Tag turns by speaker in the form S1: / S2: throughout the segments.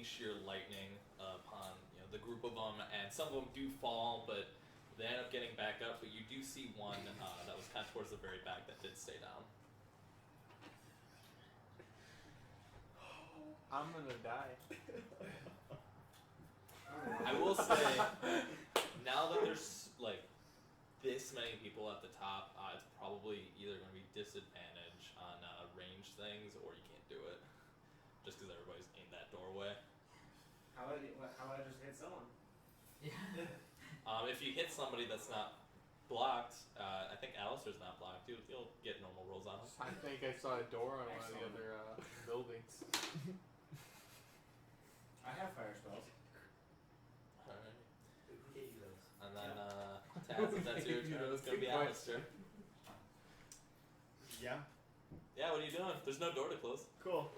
S1: unleash your lightning upon the group of them, and some of them do fall, but they end up getting back up. But you do see one that was kind of towards the very back that did stay down.
S2: I'm gonna die.
S1: I will say, now that there's like this many people at the top, it's probably either going to be disadvantage on range things, or you can't do it, just because everybody's in that doorway.
S3: How would I just hit someone?
S4: Yeah.
S1: If you hit somebody that's not blocked, I think Alistair's not blocked. You'll get normal rolls on him.
S2: I think I saw a door on one of the other buildings.
S3: I have fire spells.
S1: Alright.
S4: Who gave you those?
S1: And then, Taz, if that's your turn, it's going to be Alistair.
S5: Yeah.
S1: Yeah, what are you doing? There's no door to close.
S5: Cool.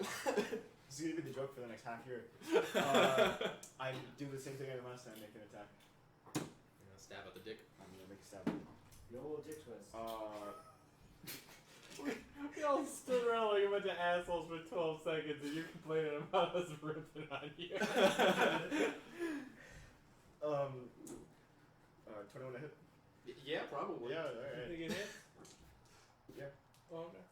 S5: This is gonna be the joke for the next half year. I do the same thing I did last time. Make an attack.
S1: You're going to stab at the dick.
S5: I'm gonna make a stab.
S3: The old dick twist.
S2: We all stood around like a bunch of assholes for 12 seconds and you're complaining about us ripping on you.
S5: 21 to hit.
S4: Yeah, probably.
S5: Yeah,
S2: You think
S5: alright.
S2: it hits?
S5: Yeah.
S2: Oh, okay.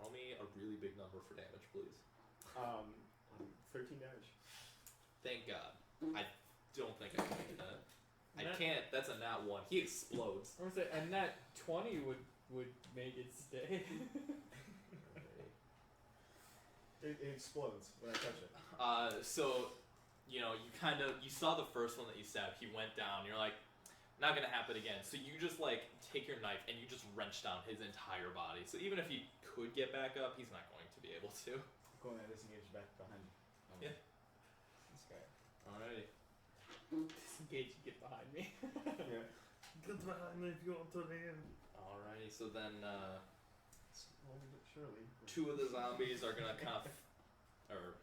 S1: Roll me a really big number for damage, please.
S5: 13 damage.
S1: Thank God. I don't think I can make that. I
S2: Nat-
S1: can't. That's a nat 1. He explodes.
S2: I was say, and that 20 would make it stay.
S5: It explodes when I touch it.
S1: So, you saw the first one that you stabbed. He went down. You're like, not gonna happen again. So you just take your knife and you just wrench down his entire body. So even if he could get back up, he's not going to be able to.
S5: Go and disengage back behind.
S1: Yeah.
S5: This guy.
S1: Alrighty.
S2: Disengage and get behind me.
S5: Yeah.
S4: Get behind me if you want to live.
S1: Alrighty. So then,
S5: Slowly but surely.
S1: 2 of the zombies are gonna kind of, or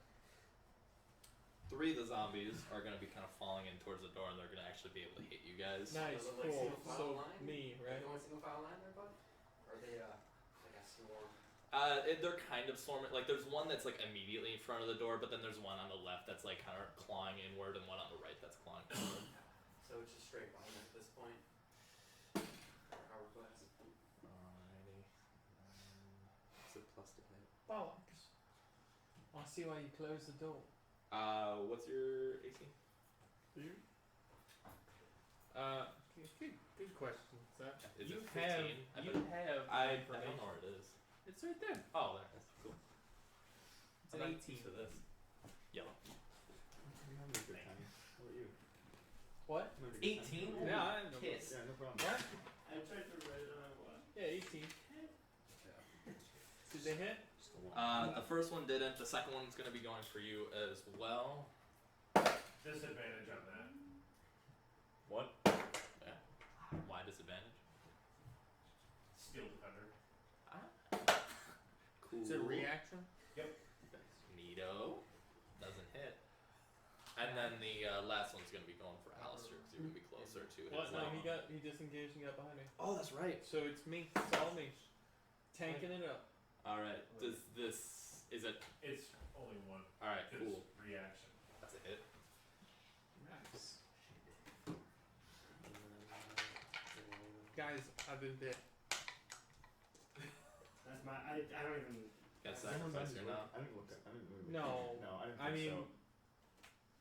S1: 3 of the zombies are gonna be kind of falling in towards the door, and they're gonna actually be able to hit you guys.
S2: Nice,
S4: Is it like
S2: cool.
S4: single file
S2: So
S4: line?
S2: me,
S4: Are
S2: right?
S4: they going single file line there, bud? Or are they like a swarm?
S1: They're kind of swarming. Like, there's one that's immediately in front of the door, but then there's one on the left that's kind of clawing inward, and one on the right that's clawing inward.
S4: So it's just straight line at this point. Or hourglass.
S1: Alrighty. It's a plus to hit.
S2: Bollocks. I see why you closed the door.
S1: What's your AC?
S2: You? Good question, sir.
S1: Is
S2: you
S1: it 15?
S2: have
S1: I
S2: information.
S1: don't know where it is.
S2: It's right there.
S1: Oh, there it is. Cool.
S2: It's
S1: I'm
S2: an
S1: not
S2: 18.
S1: used to this. Yellow.
S5: I'm having a good time. How about you?
S2: What?
S5: I'm having a good
S1: 18?
S5: time.
S2: Yeah, I know.
S1: Kiss.
S5: Yeah, no problem.
S2: What?
S3: I tried to write it on what?
S2: Yeah, 18. Did they hit?
S5: Just a one.
S1: The first one didn't. The second one's going to be going for you as well.
S3: Disadvantage on that.
S1: What? Yeah. Why disadvantage?
S3: Steel defender.
S1: Cool.
S2: Is it a reaction?
S1: Neato. Doesn't hit. And then the last one's going to be going for Alistair because you're going to be closer to his
S2: What? No,
S1: level.
S2: he disengaged and got behind me.
S1: Oh, that's right.
S2: So it's me. It's all me. Tanking it up.
S1: Alright. Does this... Is it...
S3: It's only one.
S1: Alright,
S3: It's
S1: cool.
S3: reaction.
S1: That's a hit.
S2: Nice. Guys, I've been bit.
S3: That's my. I don't even.
S1: Got sacrifice or not?
S5: I didn't look at. I didn't move.
S2: No.
S5: No, I didn't.
S2: I
S5: think
S2: mean,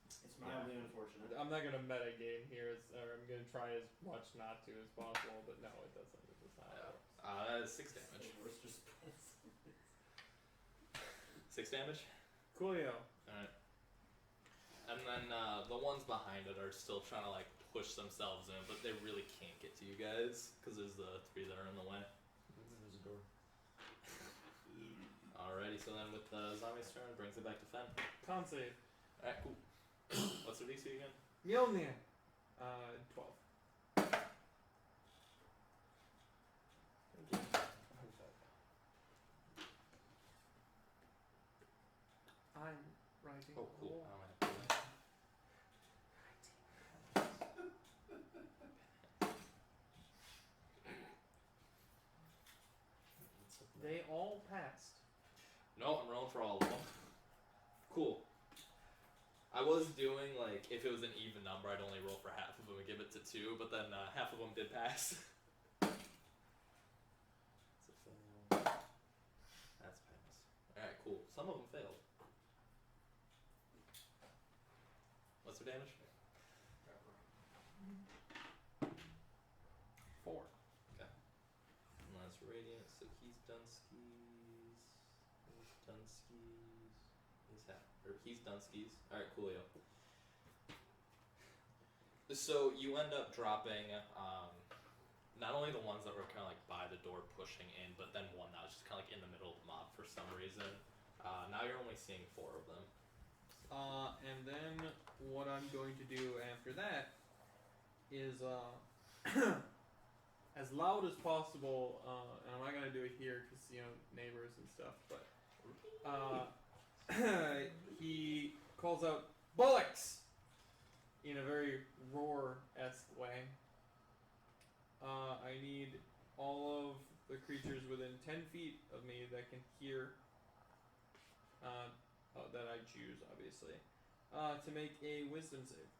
S3: It's mildly unfortunate.
S2: I'm not gonna meta game here, or I'm gonna try as much not to as possible, but no, it doesn't. It's not how it works.
S1: 6 damage.
S3: It's just
S1: 6 damage?
S2: Coolio.
S1: Alright. And then the ones behind it are still trying to push themselves in, but they really can't get to you guys because there's the 3 that are in the way.
S5: There's a door.
S1: Alrighty, so then with the zombie's turn, brings it back to Fen.
S2: Con save.
S1: Alright, cool. What's their DC again?
S2: Mjolnir. 12. I'm writing.
S1: Oh, cool.
S2: They all passed.
S1: No, I'm rolling for all of them. Cool. was doing, like, if it was an even number, I'd only roll for half of them and give it to 2, but then half of them did pass. It's a fail. That's pass. Alright, cool. Some of them failed. What's their damage?
S2: 4.
S1: And that's radiant, so he's done skis. He's done skis. He's done skis. Alright, coolio. So you end up dropping not only the ones that were kind of like by the door pushing in, but then one that was just kind of like in the middle of the mob for some reason. Now you're only seeing 4 of them.
S2: And then what I'm going to do after that is as loud as possible, and I'm not going to do it here because, you know, neighbors and stuff, but he calls out, "Bullocks!" in a very roar-esque way. I need all of the creatures within 10 feet of me that can hear, that I choose, obviously, to make a wisdom save.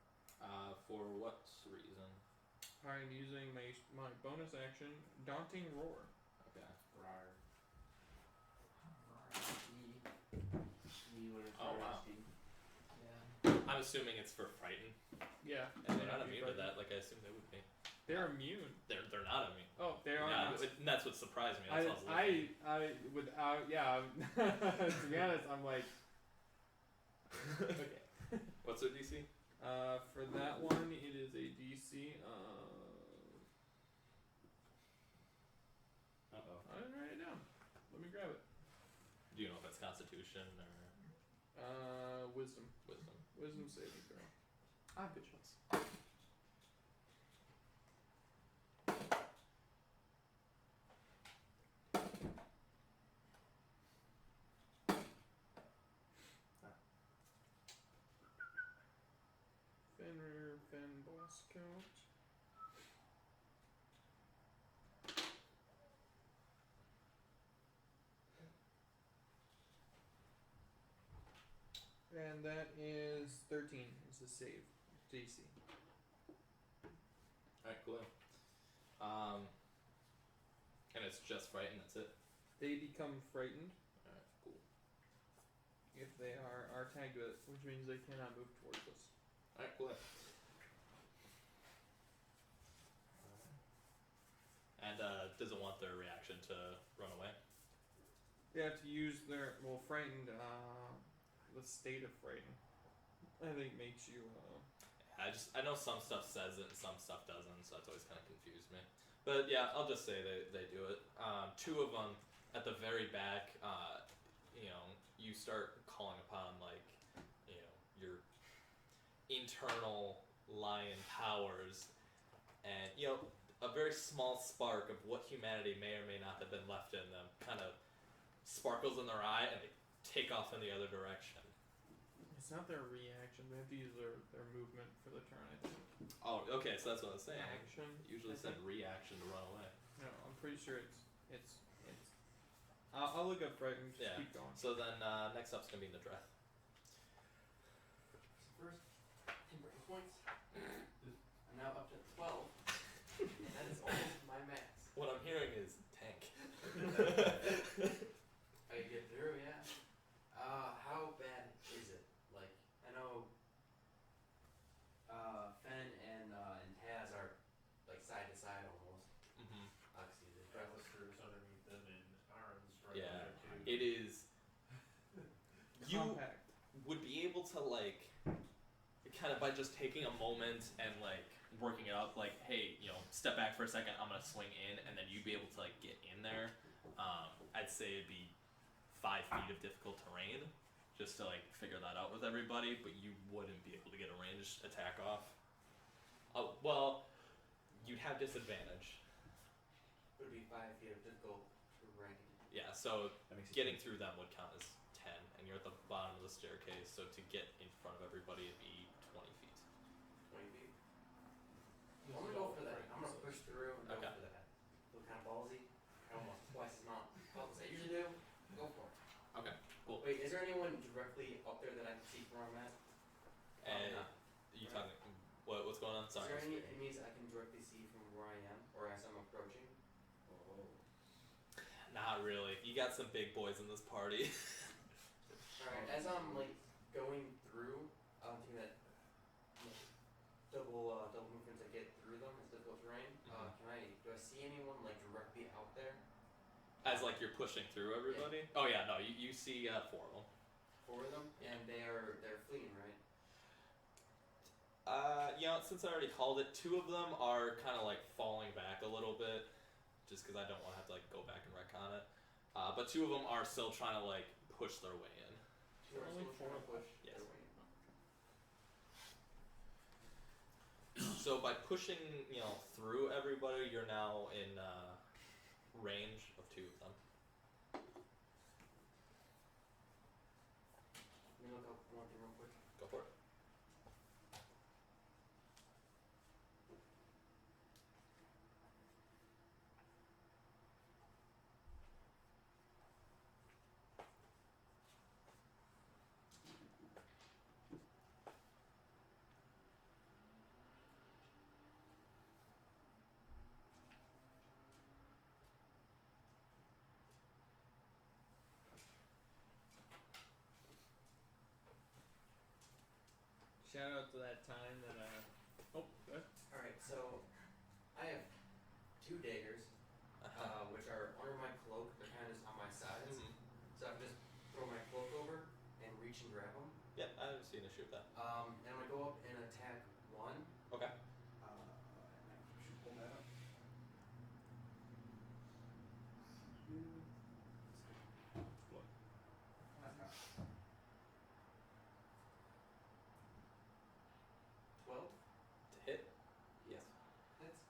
S1: For what reason?
S2: I'm using my bonus action, Daunting Roar.
S1: Okay.
S3: Rar.
S1: Oh, wow.
S4: Yeah.
S1: I'm assuming it's for frighten.
S2: Yeah.
S1: And they're not immune to that, like I assumed they would be.
S2: They're immune.
S1: They're not immune.
S2: Oh, they are
S1: Yeah,
S2: not.
S1: and that's what surprised me. That's what I was looking.
S2: Without, yeah. To be honest, I'm like, okay.
S1: What's their DC?
S2: For that one, it is a DC
S5: Uh-oh.
S2: I didn't write it down. Let me grab it.
S1: Do you know if it's Constitution or
S2: Wisdom.
S1: Wisdom?
S2: Wisdom saving throw.
S1: Good choice.
S2: Fenrir, Fen Boss Count. And that is 13 is the save DC.
S1: Alright, cool. And it's just frightened, that's it?
S2: They become frightened
S1: Alright, cool.
S2: if they are tagged with it, which means they cannot move towards us.
S1: Alright, cool. And does it want their reaction to run away?
S2: They have to use their frightened. The state of frightened, I think, makes you.
S1: I know some stuff says it and some stuff doesn't, so that's always kind of confused me. But yeah, I'll just say they do it. 2 of them at the very back, you start calling upon, like, your internal lion powers, and, a very small spark of what humanity may or may not have been left in them kind of sparkles in their eye, and they take off in the other direction.
S2: It's not their reaction. They have to use their movement for the turn, I think.
S1: Oh, okay, so that's what I was saying.
S2: Action.
S1: It usually said reaction to run away.
S2: No, I'm pretty sure it's. I'll look up frightened. Just
S1: Yeah.
S2: keep going.
S1: So then next up's gonna be NaDreth.
S4: So first, 10 brain points. I'm now up to 12. And that is almost my max.
S1: What I'm hearing is tank.
S4: I can get through, yeah. How bad is it? Like, I know Fen and Taz are like side to side almost.
S1: Mm-hmm.
S4: Obviously, they
S3: Alistair's underneath them and Aaron's right
S1: Yeah,
S3: there too.
S1: it is. You
S2: Compact.
S1: would be able to, like, kind of by just taking a moment and, like, working it up, like, hey, step back for a second, I'm gonna swing in, and then you'd be able to, like, get in there. I'd say it'd be 5 feet of difficult terrain, just to, like, figure that out with everybody, but you wouldn't be able to get a ranged attack off. Well, you'd have disadvantage.
S4: would be 5 feet of difficult terrain.
S1: Yeah, so
S5: That makes it
S1: getting through them would count as 10, and you're at the bottom of the staircase, so to get in front of everybody, it'd be 20 feet.
S4: 20 feet. I'm gonna go for that. I'm gonna push through and
S1: Okay.
S4: go for that. Look kind of ballsy. Almost twice as much as I usually do. Go for it.
S1: Okay, cool.
S4: Wait, is there anyone directly up there that I can see from where I'm at?
S1: And
S4: no.
S1: you talking? What's going on? Sorry.
S4: Is there any enemies I can directly see from where I am, or as I'm approaching?
S5: Oh.
S1: Not really. You got some big boys in this party.
S4: Alright, as I'm like going through, taking that double movement to get through them, it's difficult terrain. Do I see anyone like directly out there?
S1: As like you're pushing through everybody. Yeah. Oh yeah, no, you see 4 of them.
S4: 4 of them, and they're fleeing, right?
S1: Since I already called it, 2 of them are kind of like falling back a little bit, just because I don't want to have to like go back and retcon it. But 2 of them are still trying to like push their way in.
S4: 2 are still trying to push
S1: Yes.
S4: their way in.
S1: So by pushing, through everybody, you're now in range of 2 of them.
S4: Let me look up one thing real quick.
S1: Go for it.
S2: Shout out to that time that
S4: Alright, so I have 2 daggers, which are under my cloak. They're kind of just on my sides.
S1: Mm-hmm.
S4: So I can just throw my cloak over and reach and grab them.
S1: Yep, I haven't seen an issue with that.
S4: And I'm gonna go up and attack 1.
S1: Okay.
S5: And I should pull that up.
S2: What?
S5: That's not.
S4: 12
S1: To hit? Yes.
S4: hits.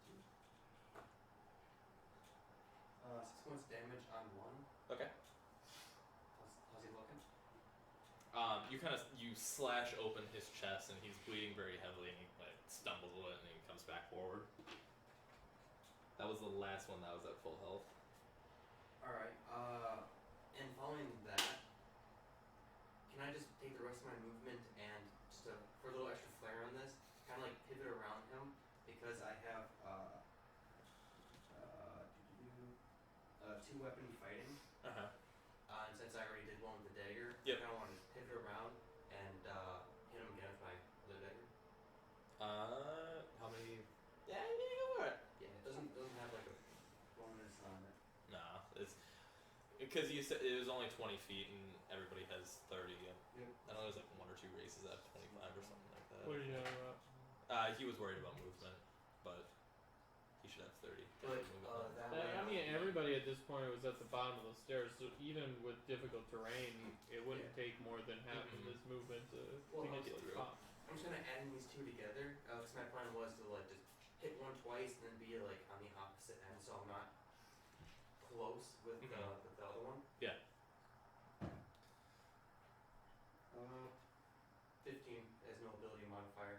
S4: +2. 6 points damage on 1.
S1: Okay.
S4: How's he looking?
S1: You slash open his chest and he's bleeding very heavily and he like stumbles a little and he comes back forward. That was the last one that was at full health.
S4: Alright, and following that, can I just take the rest of my movement and just for a little extra flair on this, kind of like pivot around him because I have 2 weapon fighting. And since I already did one with the dagger,
S1: Yep.
S4: I kind of want to pivot around and hit him again with my other dagger.
S1: How many? Yeah, go for it.
S4: Yeah, it doesn't have like a bonus on it.
S1: Nah, it's because you said it was only 20 feet and everybody has 30.
S4: Yep.
S1: I know there's like 1 or 2 races that have 25 or something like that.
S2: What are you talking about?
S1: He was worried about movement, but he should have 30.
S4: But
S1: Movement.
S4: that way,
S2: I mean, everybody at this point was at the bottom of the stairs, so even with difficult terrain, it wouldn't take more than half of this movement to
S1: Well,
S2: get to the top.
S4: I'm just gonna add these 2 together. Cause my plan was to like just hit 1 twice and then be like on the opposite end, so I'm not close with the other one.
S1: Yeah.
S4: 15 as no ability modifier.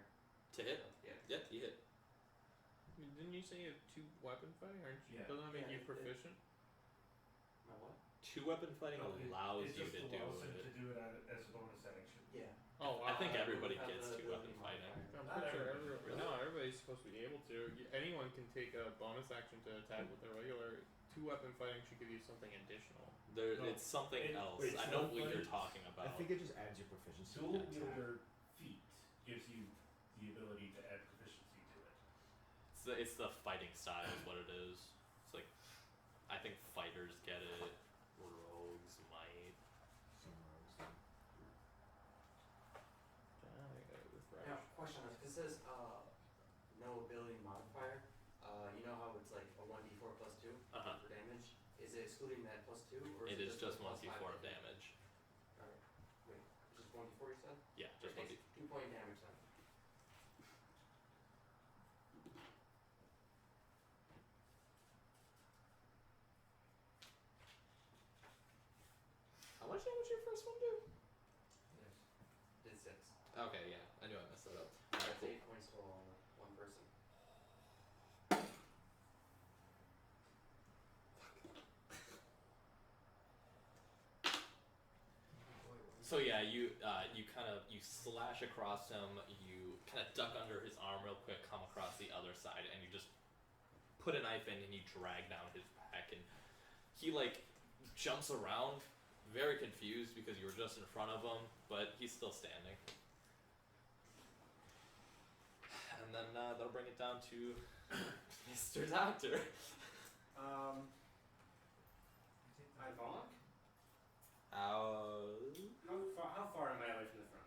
S1: To hit?
S4: Yeah.
S1: Yeah, you hit.
S2: Didn't you say you have 2 weapon fighting?
S3: Yeah.
S2: Doesn't that make
S4: Yeah,
S2: you proficient?
S4: My what?
S1: 2 weapon fighting
S3: No,
S1: allows
S3: it
S1: you
S3: just
S1: to do
S3: allows him
S1: it.
S3: to do it as a bonus action.
S4: Yeah.
S2: Oh,
S1: I think everybody
S4: Have
S1: gets
S4: the
S1: 2 weapon
S4: ability
S1: fighting.
S4: modifier.
S2: I'm
S3: Not
S2: pretty sure
S3: everybody, really.
S2: no, everybody's supposed to be able to. Anyone can take a bonus action to attack with their regular. 2 weapon fighting should give you something additional.
S3: No,
S1: It's something else.
S3: wait,
S1: I
S3: so
S1: know
S3: one
S1: what you're
S3: fighting-
S1: talking
S5: I
S1: about.
S5: think it just adds your proficiency.
S3: Dual
S5: to attack.
S3: wielder feat gives you the ability to add proficiency to it.
S1: It's the fighting style is what it is. It's like, I think fighters get it. Rogues might.
S5: Some rogues do.
S2: I gotta refresh.
S4: Now, question on this, 'cause it says no ability modifier. You know how it's like a 1d4 plus 2
S1: Uh-huh.
S4: for damage? Is it excluding that plus 2, or
S1: It
S4: is
S1: is
S4: it
S1: just
S4: the plus 5
S1: 1d4 of damage.
S4: Alright. Wait, it's just 1d4 you said?
S1: Yeah, just
S4: Okay,
S1: 1d4.
S4: 2 point damage then.
S1: How much damage your first one do?
S3: Yes.
S4: Did 6.
S1: Okay, yeah. I knew I messed that up.
S4: That's
S1: Alright, cool.
S4: 8 points total on one person.
S1: So yeah, you slash across him. You kind of duck under his arm real quick, come across the other side, and you just put a knife in and you drag down his back, and he like jumps around, very confused because you were just in front of him, but he's still standing. And then that'll bring it down to Mr. Doctor.
S3: I bonk?
S1: How?
S3: How far am I away from the front?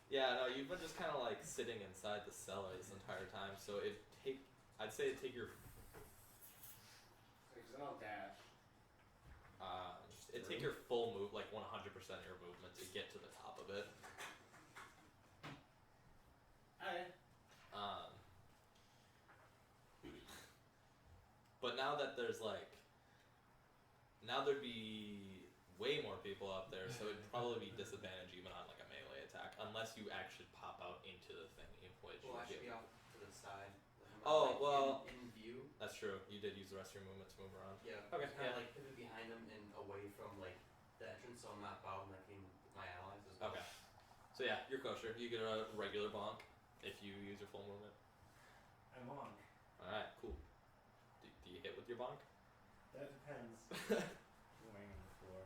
S1: Yeah, no, you've been just kind of like sitting inside the cellar this entire time, so I'd say it'd take your,
S3: Because then I'll dash.
S1: it'd take your full move, like 100% of your movement to get to the top of it.
S3: Okay.
S1: But now that there's now there'd be way more people up there, so it'd probably be disadvantage even on like a melee attack, unless you actually pop out into the thing, which
S4: Well, I
S1: would
S4: should
S1: be.
S4: be off to the side. Like,
S1: Oh,
S4: like,
S1: well-
S4: in view.
S1: That's true. You did use the rest of your movement to move around.
S4: Yeah.
S1: Okay,
S4: Kind
S1: yeah.
S4: of like pivot behind him and away from like the entrance, so I'm not bottlenecking my allies as well.
S1: Okay. So yeah, you're kosher. You get a regular bonk if you use your full movement.
S3: I bonk.
S1: All right, cool. Do you hit with your bonk?
S3: That depends.
S5: Laying on the floor.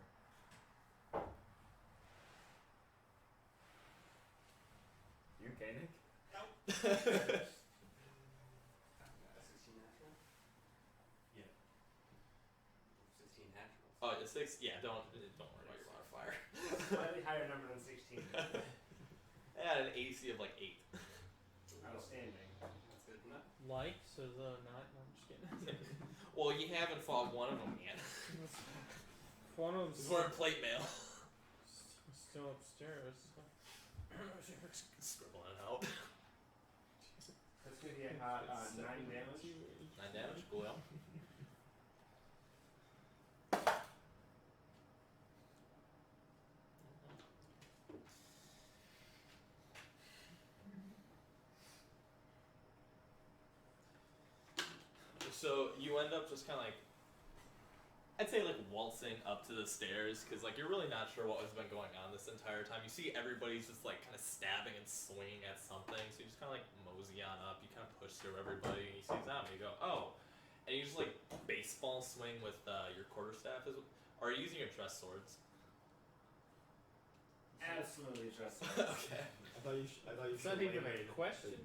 S5: You okay, Nick?
S4: Got a 16 natural.
S3: Yeah.
S4: 16 naturals.
S1: Oh, it's 6. Yeah, don't worry about your modifier.
S3: Slightly higher number than 16.
S1: I had an AC of like 8.
S3: Outstanding.
S4: That's good enough.
S2: Like, so the not. No, I'm just kidding.
S1: Well, you haven't fought one of them yet.
S2: One of
S1: This is
S2: them's
S1: we're in plate mail.
S2: still upstairs.
S1: Scribbling it out.
S3: That's gonna be a hot 9 damage.
S1: 9 damage. Cool. Yeah. So you end up just kind of like, I'd say like waltzing up to the stairs, because like you're really not sure what has been going on this entire time. You see everybody's just like kind of stabbing and swinging at something, so you just kind of like mosey on up. You kind of push through everybody, and you see them, and you go, oh, and you just like baseball swing with your quarterstaff. Or are you using your dress swords?
S3: Absolutely trust me.
S1: Okay.
S5: I thought you
S2: It's not even a
S5: waylaid.
S2: question.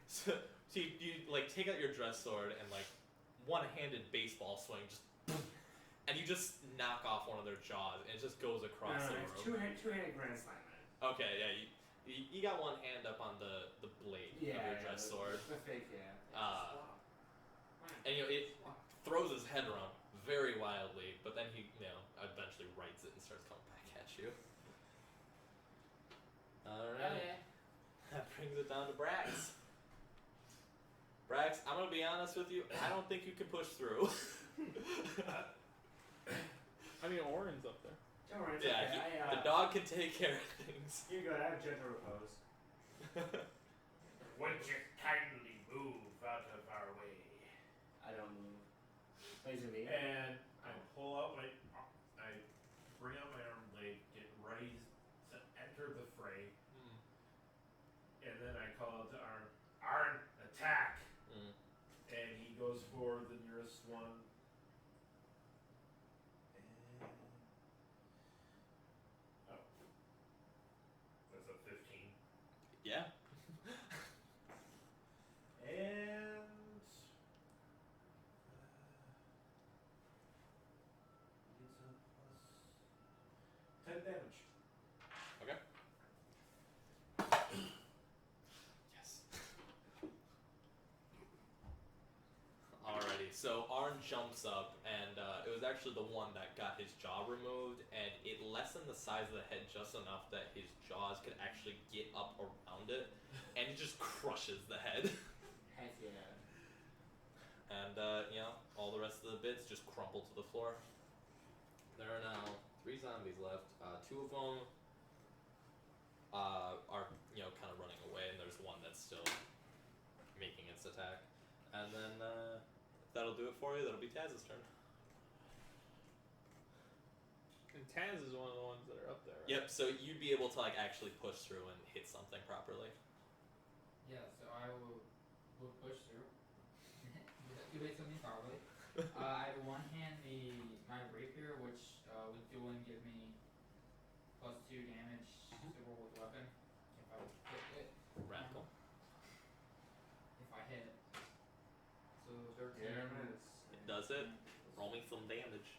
S1: So you like take out your dress sword and like one-handed baseball swing, just and you just knock off one of their jaws, and it just goes across the room.
S3: Two-handed grand slam it.
S1: Okay, yeah, you got one hand up on the blade of your dress sword,
S3: The fake, yeah.
S1: and it throws his head around very wildly, but then he eventually rights it and starts coming back at you. Alright. That brings it down to Brax. Brax, I'm gonna be honest with you, I don't think you can push through.
S2: I mean, Orin's up there.
S3: Don't worry, it's
S1: Yeah,
S3: okay.
S1: the dog can take care of things.
S3: You're good, I have gentle repose. Would you kindly move out of our way? I don't move. Laser me.
S6: And I pull out I bring out my arm blade, get ready to enter the fray, and then I call out to Arn, attack! And he goes for the nearest one. And that's a 15.
S1: Yeah.
S6: And it's a plus 10 damage.
S1: Okay. Yes. Alrighty, so Arn jumps up, and it was actually the one that got his jaw removed, and it lessened the size of the head just enough that his jaws could actually get up around it, and it just crushes the head.
S3: Heck yeah.
S1: And, all the rest of the bits just crumple to the floor. There are now 3 zombies left. 2 of them are, kind of running away, and there's one that's still making its attack. And then, that'll do it for you. That'll be Taz's turn.
S2: Taz is one of the ones that are up there. Right?
S1: Yep. So you'd be able to like actually push through and hit something properly.
S7: Yeah, so I will push through. Do it something probably. I have one hand my rapier, which with dueling give me +2 damage to roll with weapon if I hit it.
S1: Radical.
S7: If I hit. So 13.
S3: Damn it.
S1: It does it. Roll me some damage.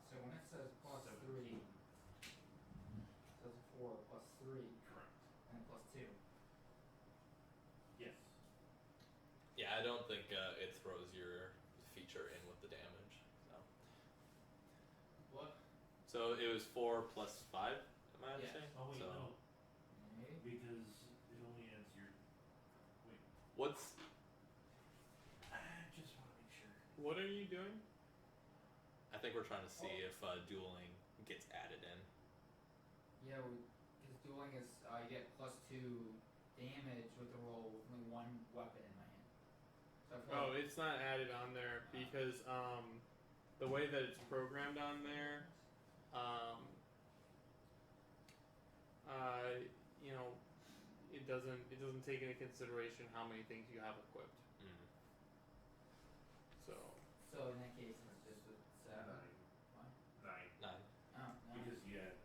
S7: So when it says +3, it says 4 +3
S6: Correct.
S7: and +2.
S6: Yes.
S1: Yeah, I don't think it throws your feature in with the damage.
S7: What?
S1: So it was 4 plus 5. Am I
S7: Yes.
S1: understanding?
S6: Oh wait,
S1: so
S6: no,
S7: Maybe?
S6: because it only adds your. Wait,
S1: what's
S6: I just want to make sure.
S2: What are you doing?
S1: I think we're trying to see if dueling gets added in.
S7: Yeah, because dueling is you get +2 damage with the roll with only one weapon in my hand. So I feel
S2: Oh,
S7: like
S2: it's not added on there because the way that it's programmed on there, you know, it doesn't take into consideration how many things you have equipped.
S1: Mm.
S7: so in that case it's just with 7.
S6: 9.
S7: What?
S6: 9.
S1: 9.
S7: Oh, no.
S6: Because you had.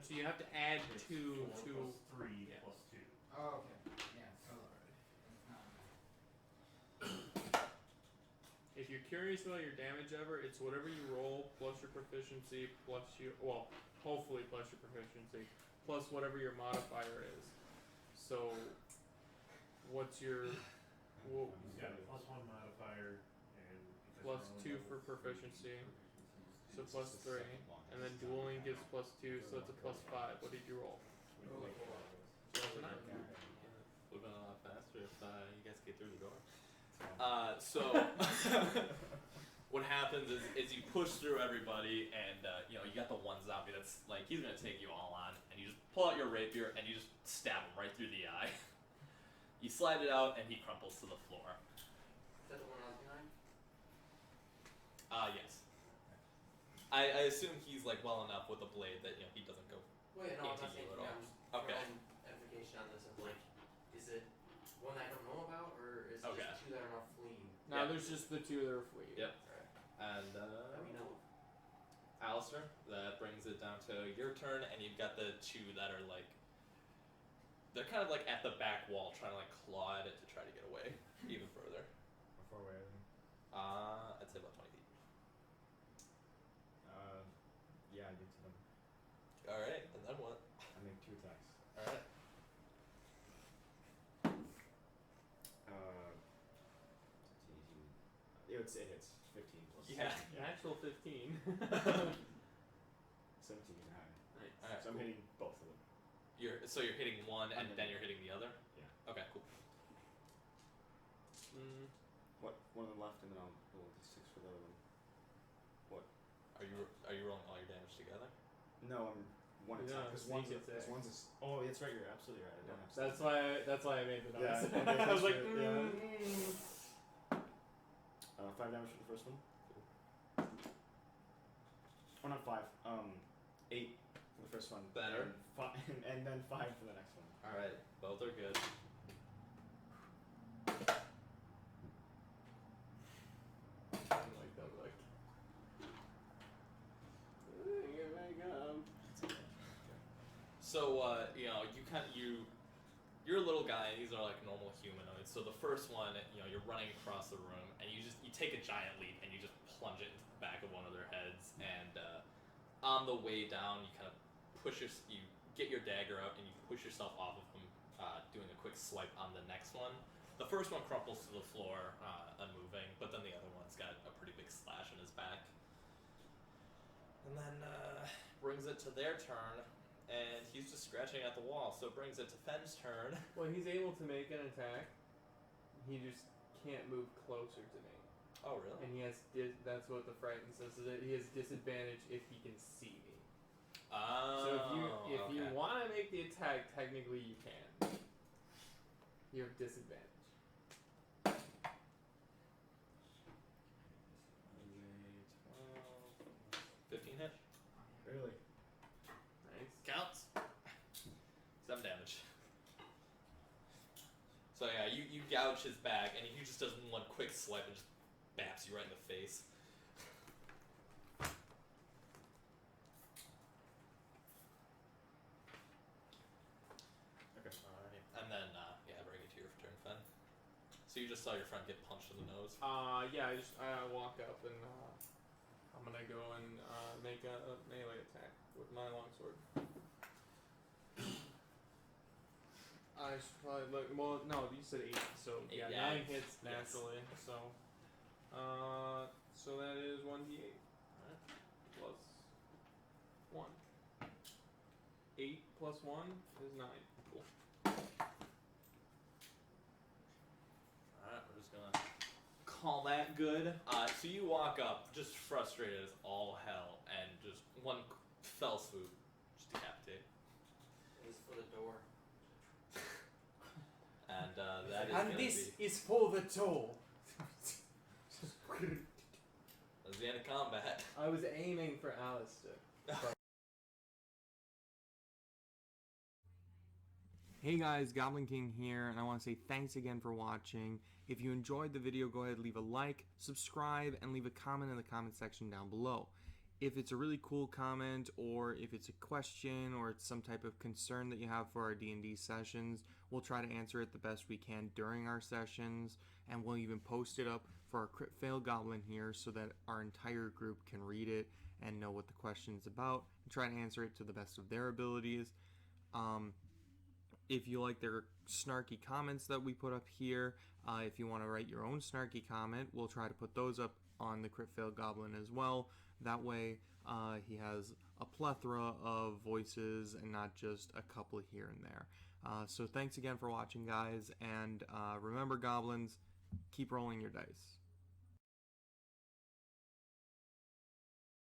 S2: So you have to add
S6: it's
S2: 2
S6: 4
S2: to.
S6: plus 3
S2: yeah.
S6: plus 2.
S7: Oh, okay. Yeah, so it's not.
S2: If you're curious about your damage ever, it's whatever you roll plus your proficiency plus your hopefully plus your proficiency plus whatever your modifier is. So, what's your
S6: He's got a +1 modifier and because
S2: +2 for proficiency, so +3, and then dueling gives +2, so it's a +5. What did you roll? So that's a 9.
S1: Would have been a lot faster if you guys get through the door. So what happens is you push through everybody, and you know you got the one zombie that's like he's gonna take you all on, and you just pull out your rapier and you just stab him right through the eye. You slide it out, and he crumples to the floor.
S4: Is that the one I was behind?
S1: Yes. I assume he's like well enough with a blade that you know he doesn't go.
S4: Wait, no, I'm
S1: Into
S4: not saying
S1: you
S4: to
S1: at
S4: me.
S1: all.
S4: I'm just
S1: Okay.
S4: throwing edification on this of like, is it one that I don't know about, or is it
S1: Okay.
S4: just 2 that are not fleeing?
S2: Now
S1: Yeah.
S2: there's just the 2 that are fleeing.
S1: Yep.
S4: Alright.
S1: And
S4: Let me know.
S1: Alistair, that brings it down to your turn, and you've got the 2 that are like they're kind of like at the back wall trying to like claw at it to try to get away even further.
S5: How far away are they?
S1: I'd say about 20 feet.
S5: Yeah, I get to them.
S1: Alright, and then what?
S5: I make 2 attacks.
S1: Alright.
S5: It hits 15 plus.
S1: Yeah.
S2: The actual 15.
S5: 17 and high.
S2: Nice.
S1: Alright,
S5: So I'm
S1: cool.
S5: hitting both of them.
S1: You're hitting one and
S5: And
S1: then
S5: then-
S1: you're hitting the other?
S5: Yeah.
S1: Okay, cool.
S5: What? One of them left, and then I'll roll a d6 for the other one.
S1: Are you rolling all your damage together?
S5: No, I'm one
S2: You're
S5: attack.
S2: not a
S5: Because one's
S2: sneak
S5: this
S2: attack.
S5: one's a. Oh, that's right. You're absolutely right. I don't have.
S2: That's why I made the
S5: Yeah,
S2: noise.
S5: okay,
S2: I was like,
S5: yeah. 5 damage for the first one. Oh, not 5. 8 for the first one.
S1: Better.
S5: And then 5 for the next one.
S1: Alright, both are good.
S2: I like that look. Here I come.
S1: So, you're a little guy, and these are like normal humanoids. So the first one, you're running across the room, and you take a giant leap, and you just plunge it into the back of one of their heads. And on the way down, you kind of you get your dagger out, and you push yourself off of them, doing a quick swipe on the next one. The first one crumples to the floor, unmoving, but then the other one's got a pretty big slash in his back. And then brings it to their turn. And he's just scratching at the wall, so it brings it to Fenn's turn.
S2: Well, he's able to make an attack. He just can't move closer to me.
S1: Oh, really?
S2: And he has that's what the frighten says, is that he has disadvantage if he can see me.
S1: Oh,
S2: So if you
S1: okay.
S2: want to make the attack, technically you can. You have disadvantage.
S5: Really?
S2: Nice.
S1: Counts. 7 damage. So yeah, you gouge his back, and he just does one quick swipe and just baps you right in the face.
S5: Okay.
S1: Alright. And then, yeah, bring it to your turn, Fen. So you just saw your friend get punched in the nose.
S2: Yeah, I walk up and I'm gonna go and make a melee attack with my longsword. I should probably look. Well, no, you said 8, so yeah,
S1: Yeah,
S2: 9 hits
S1: yes.
S2: naturally. So that is 1d8 plus 1. 8 plus 1 is 9. Cool.
S1: Alright, we're just gonna call that good. So you walk up, just frustrated as all hell, and just one fell swoop, just decapitate.
S4: Ace for the door.
S1: And that is
S2: And
S1: gonna
S2: this
S1: be
S2: is for the toll.
S1: that's the end of combat.
S2: I was aiming for Alistair. Hey guys, Goblin King here, and I want to say thanks again for watching. If you enjoyed the video, go ahead and leave a like, subscribe, and leave a comment in the comment section down below. If it's a really cool comment, or if it's a question, or it's some type of concern that you have for our D&D sessions, we'll try to answer it the best we can during our sessions, and we'll even post it up for our Crit Fail Goblin here so that our entire group can read it and know what the question is about, and try to answer it to the best of their abilities. If you like their snarky comments that we put up here, if you want to write your own snarky comment, we'll try to put those up on the Crit Fail Goblin as well. That way, he has a plethora of voices and not just a couple here and there. So thanks again for watching, guys, and remember, Goblins, keep rolling your dice.